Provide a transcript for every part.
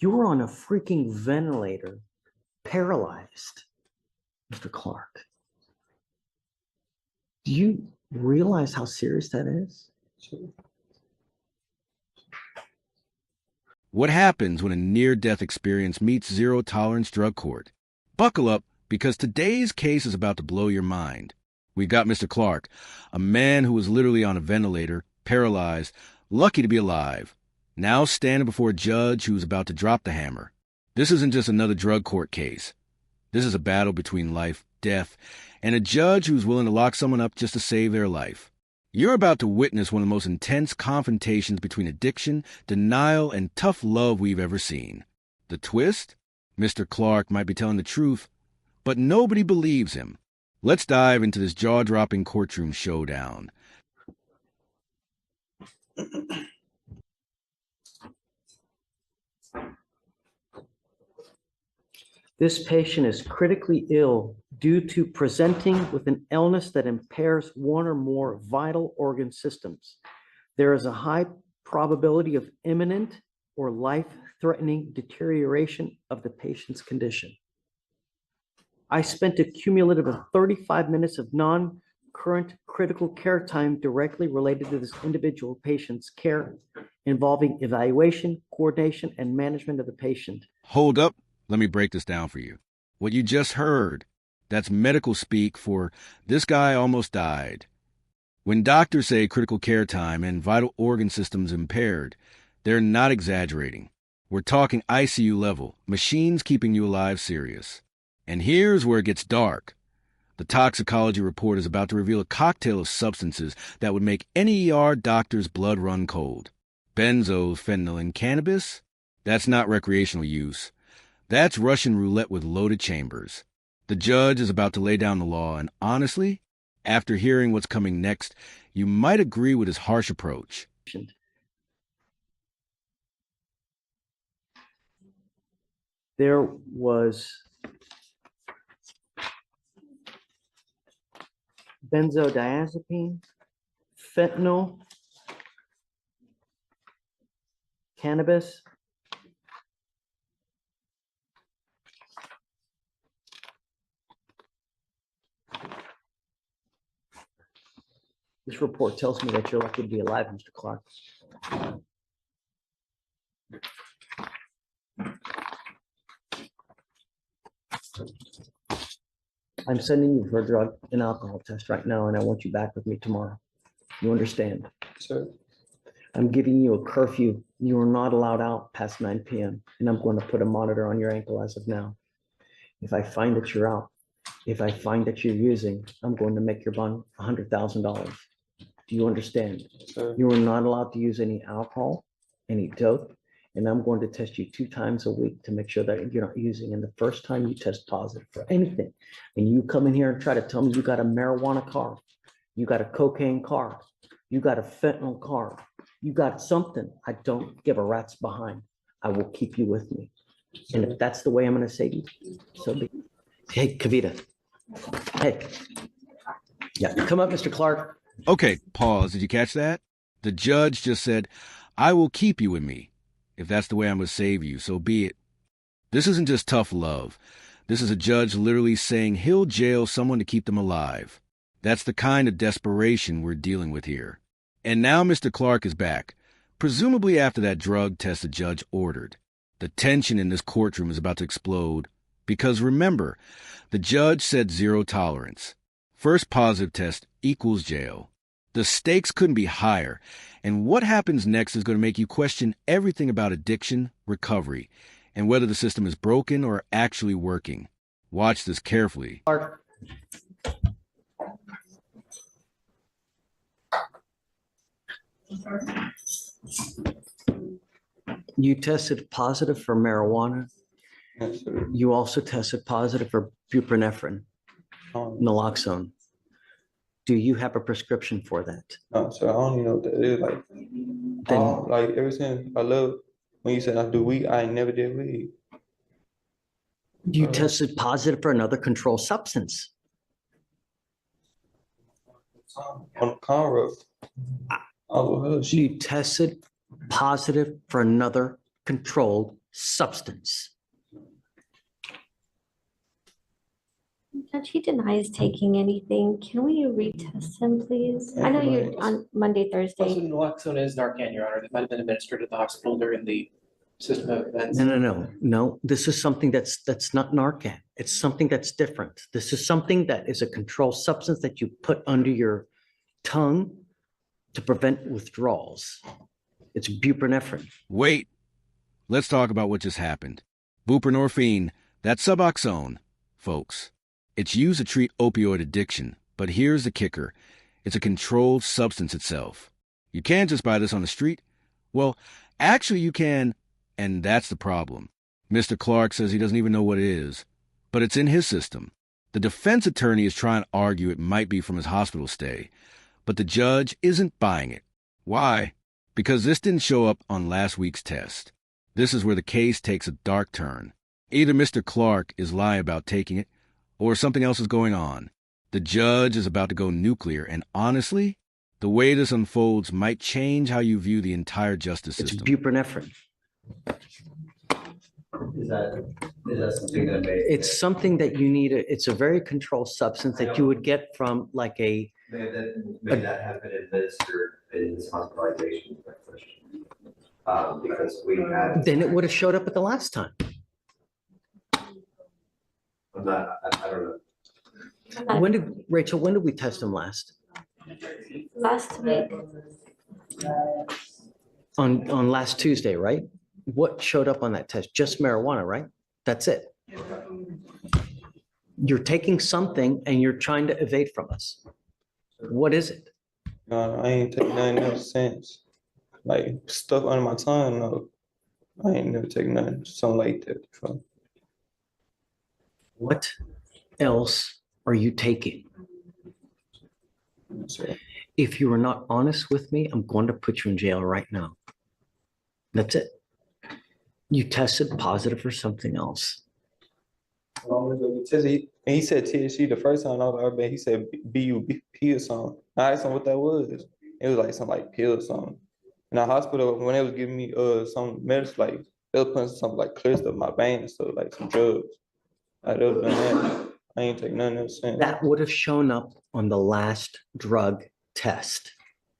You were on a freaking ventilator, paralyzed, Mr. Clark. Do you realize how serious that is? What happens when a near-death experience meets zero-tolerance drug court? Buckle up, because today's case is about to blow your mind. We've got Mr. Clark, a man who was literally on a ventilator, paralyzed, lucky to be alive, now standing before a judge who's about to drop the hammer. This isn't just another drug court case. This is a battle between life, death, and a judge who's willing to lock someone up just to save their life. You're about to witness one of the most intense confrontations between addiction, denial, and tough love we've ever seen. The twist? Mr. Clark might be telling the truth, but nobody believes him. Let's dive into this jaw-dropping courtroom showdown. This patient is critically ill due to presenting with an illness that impairs one or more vital organ systems. There is a high probability of imminent or life-threatening deterioration of the patient's condition. I spent a cumulative of 35 minutes of non-current critical care time directly related to this individual patient's care, involving evaluation, coordination, and management of the patient. Hold up. Let me break this down for you. What you just heard, that's medical speak for this guy almost died. When doctors say critical care time and vital organ systems impaired, they're not exaggerating. We're talking ICU level, machines keeping you alive serious. And here's where it gets dark. The toxicology report is about to reveal a cocktail of substances that would make any ER doctor's blood run cold. Benzos, fentanyl, and cannabis? That's not recreational use. That's Russian roulette with loaded chambers. The judge is about to lay down the law, and honestly, after hearing what's coming next, you might agree with his harsh approach. There was benzodiazepine, fentanyl, cannabis, this report tells me that you're lucky to be alive, Mr. Clark. I'm sending you for a drug and alcohol test right now, and I want you back with me tomorrow. You understand? Sir. I'm giving you a curfew. You are not allowed out past 9 p.m., and I'm going to put a monitor on your ankle as of now. If I find that you're out, if I find that you're using, I'm going to make your bond $100,000. Do you understand? Sir. You are not allowed to use any alcohol, any dope, and I'm going to test you 2 times a week to make sure that you're not using. And the first time you test positive for anything, and you come in here and try to tell me you got a marijuana card, you got a cocaine card, you got a fentanyl card, you got something, I don't give a rat's behind. I will keep you with me. And if that's the way I'm going to save you, so be it. Hey, Kavita. Hey. Yeah, come up, Mr. Clark. Okay, pause. Did you catch that? The judge just said, I will keep you with me. If that's the way I'm going to save you, so be it. This isn't just tough love. This is a judge literally saying he'll jail someone to keep them alive. That's the kind of desperation we're dealing with here. And now Mr. Clark is back, presumably after that drug test the judge ordered. The tension in this courtroom is about to explode because remember, the judge said zero tolerance. First positive test equals jail. The stakes couldn't be higher, and what happens next is going to make you question everything about addiction, recovery, and whether the system is broken or actually working. Watch this carefully. You tested positive for marijuana. Yes, sir. You also tested positive for buprenorphine, naloxone. Do you have a prescription for that? No, sir, I don't even know what that is. Like ever since I love when you said I do weed, I ain't never did weed. You tested positive for another controlled substance. On the car, You tested positive for another controlled substance. Judge, he denies taking anything. Can we retest him, please? I know you're on Monday, Also, Thursday. naloxone is Narcan, Your Honor. That might have been administered at the hospital during the system of events. No. This is something that's not Narcan. It's something that's different. This is something that is a controlled substance that you put under your tongue to prevent withdrawals. It's buprenorphine. Wait, let's talk about what just happened. Buprenorphine, that's Suboxone, folks. It's used to treat opioid addiction, but here's the kicker. It's a controlled substance itself. You can't just buy this on the street. Well, actually you can, and that's the problem. Mr. Clark says he doesn't even know what it is, but it's in his system. The defense attorney is trying to argue it might be from his hospital stay, but the judge isn't buying it. Why? Because this didn't show up on last week's test. This is where the case takes a dark turn. Either Mr. Clark is lying about taking it, or something else is going on. The judge is about to go nuclear, and honestly, the way this unfolds might change how you view the entire justice It's system. buprenorphine. Is that something that may? It's something that you need. It's a very controlled substance that you would get from like a. May that have been administered in this hospitalization? Because we had. Then it would have showed up at the last time. I don't know. When did we test him last? Last week. On last Tuesday, right? What showed up on that test? Just marijuana, right? That's it. You're taking something and you're trying to evade from us. What is it? No, I ain't taking nothing else since. Like stuff under my tongue, no. I ain't never taken nothing, something like that before. What else are you taking? So, If you are not honest with me, I'm going to put you in jail right now. That's it. You tested positive for something else. he said THC the first time I was there, he said BUP or something. I asked him what that was. It was like some like pill or something. In the hospital, when they was giving me some medicine, like they was putting something like clear stuff in my vein and stuff, like some drugs. Like they was doing that. I ain't taking nothing else since. That would have shown up on the last drug test.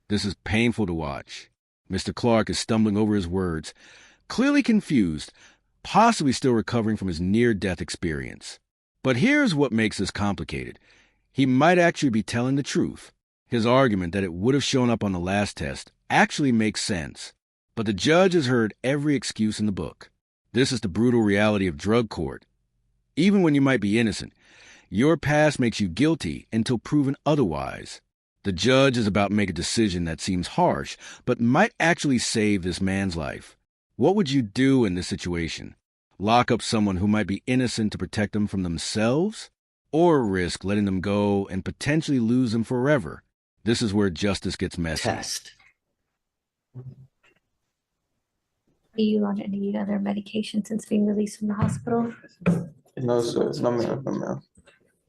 This is painful to watch. Mr. Clark is stumbling over his words, clearly confused, possibly still recovering from his near-death experience. But here's what makes this complicated. He might actually be telling the truth. His argument that it would have shown up on the last test actually makes sense. But the judge has heard every excuse in the book. This is the brutal reality of drug court. Even when you might be innocent, your past makes you guilty until proven otherwise. The judge is about to make a decision that seems harsh, but might actually save this man's life. What would you do in this situation? Lock up someone who might be innocent to protect them from themselves? Or risk letting them go and potentially lose them forever? This is where justice gets messy. Test. Are you on any other medication since being released from the hospital? No, sir. No, ma'am. No, ma'am.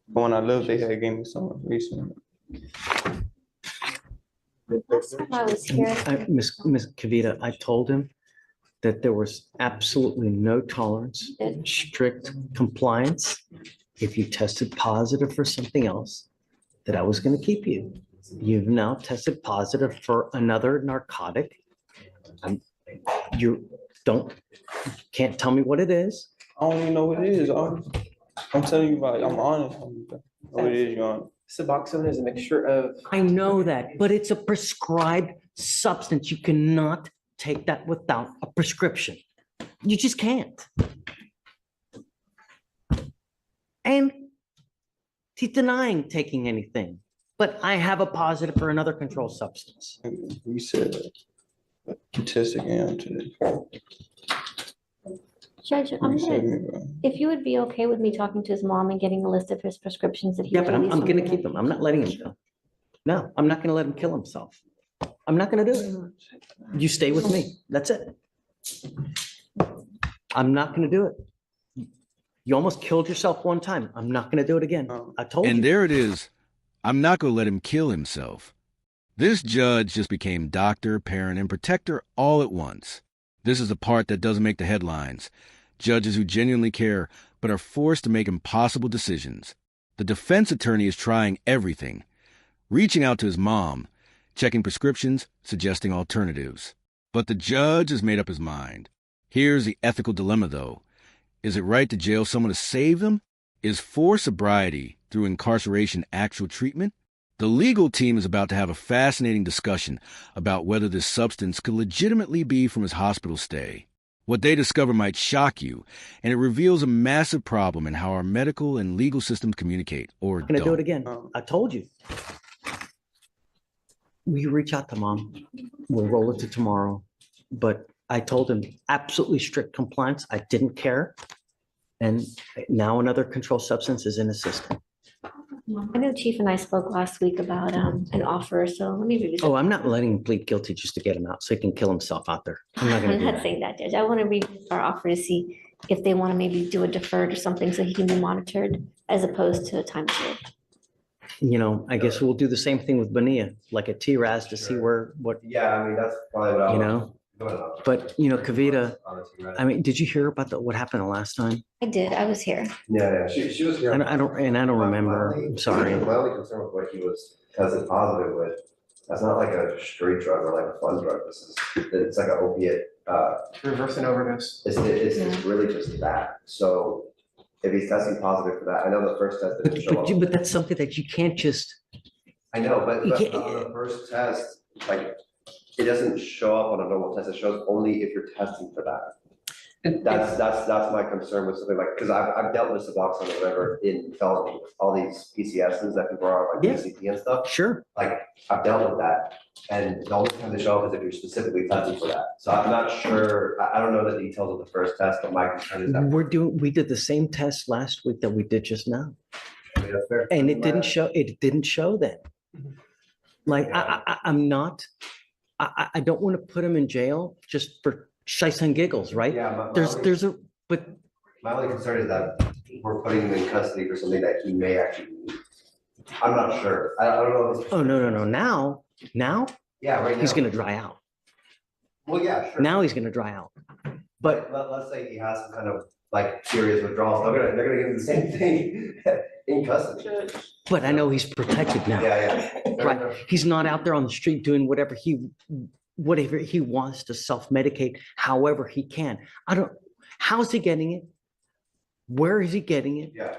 But when I left, they had gave me some recently. Last time I was here, Miss Kavita, I told him that there was absolutely no tolerance, strict compliance. If you tested positive for something else, that I was going to keep you. You've now tested positive for another narcotic. You can't tell me what it is. I don't even know what it is. I'm telling you about it. I'm honest. I don't know what it is, Your Honor. Suboxone is a mixture of. I know that, but it's a prescribed substance. You cannot take that without a prescription. You just can't. And he's denying taking anything, but I have a positive for another controlled substance. You said you test again today. Judge, if you would be okay with me talking to his mom and getting a list of his prescriptions that he. Yeah, but I'm released going to from keep him. I'm not letting him go. No, I'm not going to let him kill himself. I'm not going to do it. You stay with me. That's it. I'm not going to do it. You almost killed yourself one time. I'm not going to do it again. I told you. And there it is. I'm not going to let him kill himself. This judge just became doctor, parent, and protector all at once. This is the part that doesn't make the headlines. Judges who genuinely care, but are forced to make impossible decisions. The defense attorney is trying everything, reaching out to his mom, checking prescriptions, suggesting alternatives. But the judge has made up his mind. Here's the ethical dilemma, though. Is it right to jail someone to save them? Is forced sobriety through incarceration actual treatment? The legal team is about to have a fascinating discussion about whether this substance could legitimately be from his hospital stay. What they discover might shock you, and it reveals a massive problem in how our medical and legal systems communicate or I'm gonna do don't. it again. I told you. We reach out to mom. We'll roll it to tomorrow. But I told him absolutely strict compliance. I didn't care. And now another controlled substance is in the system. I know Chief and I spoke last week about an offer, so let me revisit. Oh, I'm not letting him plead guilty just to get him out so he can kill himself out there. I'm not gonna I'm do not that. saying that, Judge. I want to revisit our offer to see if they want to maybe do a deferred or something so he can be monitored as opposed to a time served. You know, I guess we'll do the same thing with Bonilla, like a TRAS to see what, Yeah, I mean, that's probably what I you was know, going on. but you know, Kavita, Honestly, right? I mean, did you hear about what happened the last time? I did, I was here. Yeah, she was here. I don't remember. I'm sorry. My only concern with what he was tested positive with, that's not like a street drug or like a fun drug. It's like an opiate. Reverse an overdose. It's really just that. So if he's testing positive for that, I know the first test didn't show up. But that's something that you can't just, I know, but You can't- on the first test, like, it doesn't show up on a normal test. It shows only if you're testing for that. That's my concern with something like, because I've dealt with Suboxone or whatever in felony, all these PCSs that people are on, like Yeah. PCP and stuff. sure. Like, I've dealt with that, and the only time they show up is if you're specifically testing for that. So I'm not sure, I don't know the details of the first test, but my concern is that. We did the same test last week that we did just now. I mean, that's fair. And it didn't show that. Like, I'm not, I don't want to put him in jail just for shites and giggles, right? Yeah, But my only concern is that we're putting him in custody for something that he may actually need. I'm not sure. I don't know if it's. oh, no. Now Yeah, right now. he's gonna dry out. Well, yeah, sure. Now he's gonna dry out. But Let's say he has some kind of like serious withdrawals, they're gonna give him the same thing in custody. I know he's protected now. Yeah. Right. He's not out there on the street doing whatever he wants to self-medicate however he can. How's he getting it? Where is he getting it? Yeah,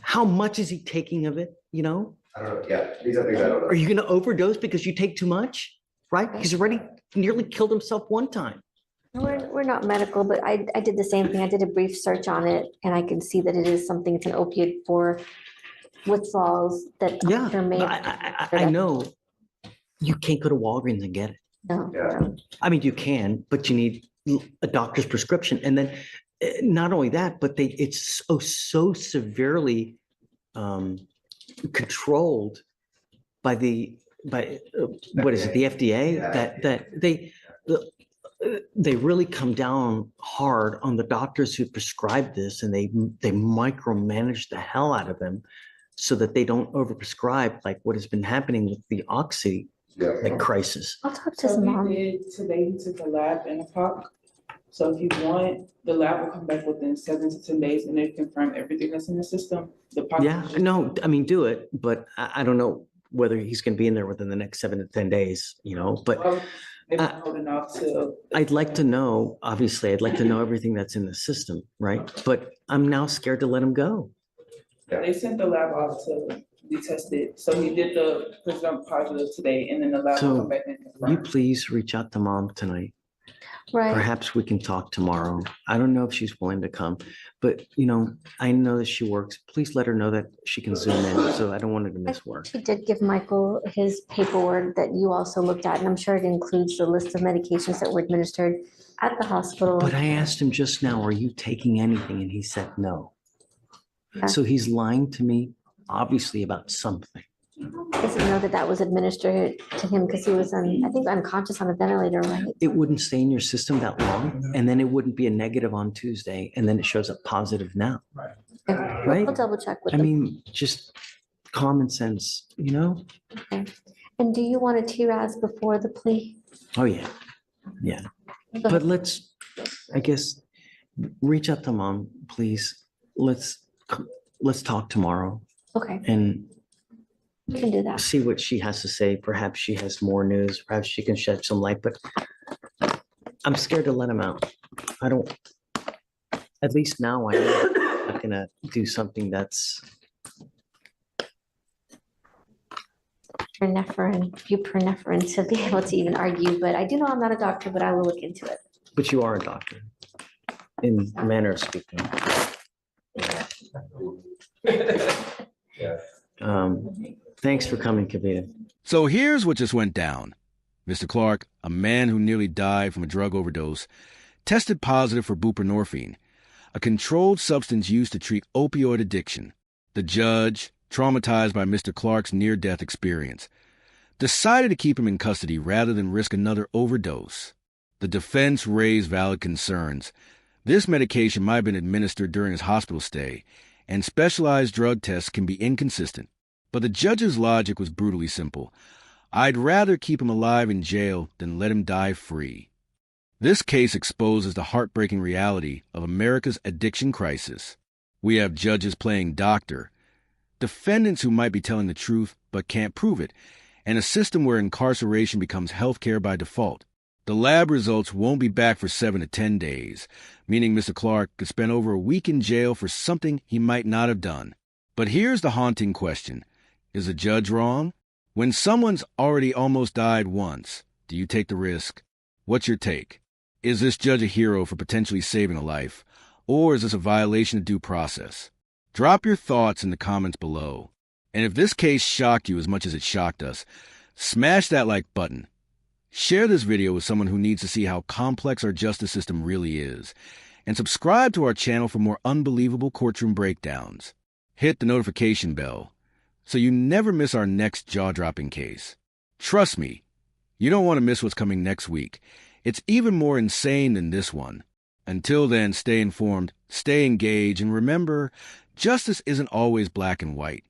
How much is he taking of it? You know, I don't know, yeah, these are things I don't know. are you going to overdose because you take too much? Right? He's already nearly killed himself one time. We're not medical, but I did the same thing. I did a brief search on it and I can see that it is something, it's an opiate for withdrawals that. Yeah, doctor may but have- I know you can't go to Walgreens and get it. No, Yeah. no. I mean, you can, but you need a doctor's prescription. And then not only that, but it's so severely controlled by what is it, the FDA, Yeah. that they really come down hard on the doctors who prescribe this, and they micromanage the hell out of them so that they don't overprescribe, like what has been happening with the oxy crisis. I'll talk to So his he mom. did, today he took a lab in a park. So if you want, the lab will come back within 7 to 10 days and they confirm everything that's in the system. The park Yeah, is just- no, I mean, do it, but I don't know whether he's going to be in there within the next 7 to 10 days, but Well, they've been holding off till. I'd like to know, obviously, I'd like to know everything that's in the system, right? But I'm now scared to let him go. They sent the lab off to be tested. So he did the presumed positive today and then the lab So, will come back and You confirm. please reach out to mom tonight. Right. Perhaps we can talk tomorrow. I don't know if she's willing to come, but I know that she works. Please let her know that she can zoom in, so I don't want her to miss work. She did give Michael his paperwork that you also looked at, and I'm sure it includes the list of medications that were administered at the hospital. But I asked him just now, are you taking anything? And he said no. Okay. So he's lying to me, obviously, about something. I didn't know that that was administered to him because he was I think unconscious on a ventilator, right? It wouldn't stay in your system that long, and then it wouldn't be a negative on Tuesday, and then it shows up positive now. Right? I'll double check with I them. mean, just common sense, Okay. And do you want a TRAS before the plea? Oh, yeah. Yeah. But let's I guess reach out to mom, please. Let's talk tomorrow Okay, and we can do that. see what she has to say. Perhaps she has more news. Perhaps she can shed some light, but I'm scared to let him out. I don't, at least now I know I'm not gonna do something that's, Buprenorphine to be able to even argue, but I do know I'm not a doctor, but I will look into it. but you are a doctor in manner of speaking. Thanks for coming, Kavita. So here's what just went down. Mr. Clark, a man who nearly died from a drug overdose, tested positive for buprenorphine, a controlled substance used to treat opioid addiction. The judge, traumatized by Mr. Clark's near-death experience, decided to keep him in custody rather than risk another overdose. The defense raised valid concerns. This medication might have been administered during his hospital stay, and specialized drug tests can be inconsistent. But the judge's logic was brutally simple. I'd rather keep him alive in jail than let him die free. This case exposes the heartbreaking reality of America's addiction crisis. We have judges playing doctor, defendants who might be telling the truth but can't prove it, and a system where incarceration becomes healthcare by default. The lab results won't be back for 7 to 10 days, meaning Mr. Clark could spend over a week in jail for something he might not have done. But here's the haunting question. Is the judge wrong? When someone's already almost died once, do you take the risk? What's your take? Is this judge a hero for potentially saving a life? Or is this a violation of due process? Drop your thoughts in the comments below. And if this case shocked you as much as it shocked us, smash that like button. Share this video with someone who needs to see how complex our justice system really is. And subscribe to our channel for more unbelievable courtroom breakdowns. Hit the notification bell so you never miss our next jaw-dropping case. Trust me, you don't want to miss what's coming next week. It's even more insane than this one. Until then, stay informed, stay engaged, and remember, justice isn't always black and white.